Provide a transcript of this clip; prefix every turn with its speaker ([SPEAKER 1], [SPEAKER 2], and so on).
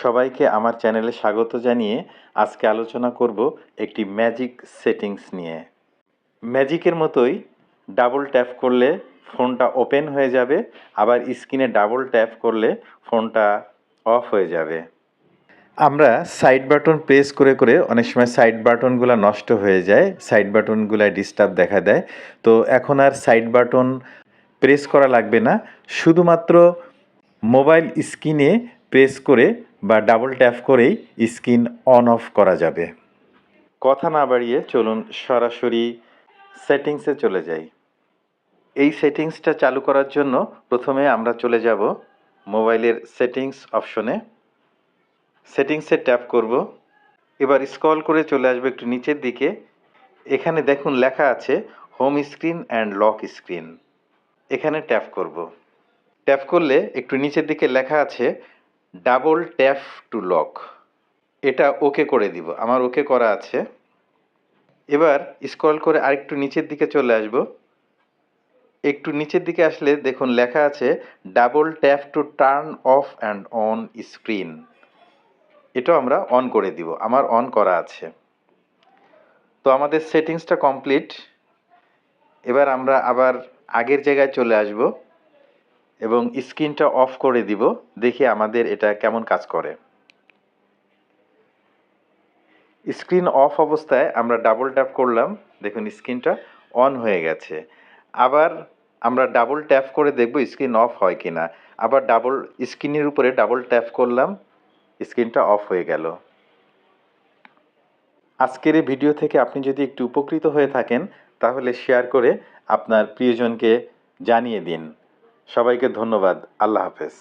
[SPEAKER 1] সবাইকে আমার চ্যানেলে স্বাগত জানিয়ে আজকে আলোচনা করব একটি ম্যাজিক সেটিংস নিয়ে। ম্যাজিকের মতোই ডাবল ট্যাপ করলে ফোনটা ওপেন হয়ে যাবে, আবার স্ক্রিনে ডাবল ট্যাপ করলে ফোনটা অফ হয়ে যাবে। আমরা সাইড বাটন প্রেস করে করে অনেক সময় সাইড বাটনগুলো নষ্ট হয়ে যায়, সাইড বাটনগুলো ডিস্টার্ব দেখা দেয়। তো এখন আর সাইড বাটন প্রেস করা লাগবে না, শুধুমাত্র মোবাইল স্ক্রিনে প্রেস করে বা ডাবল ট্যাপ করেই স্ক্রিন অন অফ করা যাবে। কথা না বাড়িয়ে চলুন সরাসরি সেটিংসে চলে যাই। এই সেটিংসটা চালু করার জন্য প্রথমে আমরা চলে যাব মোবাইলের সেটিংস অপশনে। সেটিংসে ট্যাপ করব। এবার স্ক্রল করে চলে আসবে একটু নিচের দিকে। এখানে দেখুন লেখা আছে home screen and lock screen. এখানে ট্যাপ করব। ট্যাপ করলে একটু নিচের দিকে লেখা আছে ডাবল ট্যাপ টু লক। এটা ওকে করে দিব, আমার ওকে করা আছে। এবার স্ক্রল করে আরেকটু নিচের দিকে চলে আসব। একটু নিচের দিকে আসলে দেখুন লেখা আছে double tap to turn off and on screen. এটাও আমরা অন করে দিব, আমার অন করা আছে। তো আমাদের সেটিংসটা কমপ্লিট। এবার আমরা আবার আগের জায়গায় চলে আসব এবং স্ক্রিনটা অফ করে দিব, দেখি আমাদের এটা কেমন কাজ করে। স্ক্রিন অফ অবস্থায় আমরা ডাবল ট্যাপ করলাম, দেখুন স্ক্রিনটা অন হয়ে গেছে। আবার আমরা ডাবল ট্যাপ করে দেখব স্ক্রিন অফ হয় কিনা। আবার স্ক্রিনের উপরে ডাবল ট্যাপ করলাম, স্ক্রিনটা অফ হয়ে গেল। আজকের এই ভিডিও থেকে আপনি যদি একটু উপকৃত হয়ে থাকেন তাহলে শেয়ার করে আপনার প্রিয়জনকে জানিয়ে দিন। সবাইকে ধন্যবাদ। আল্লাহ হাফেজ।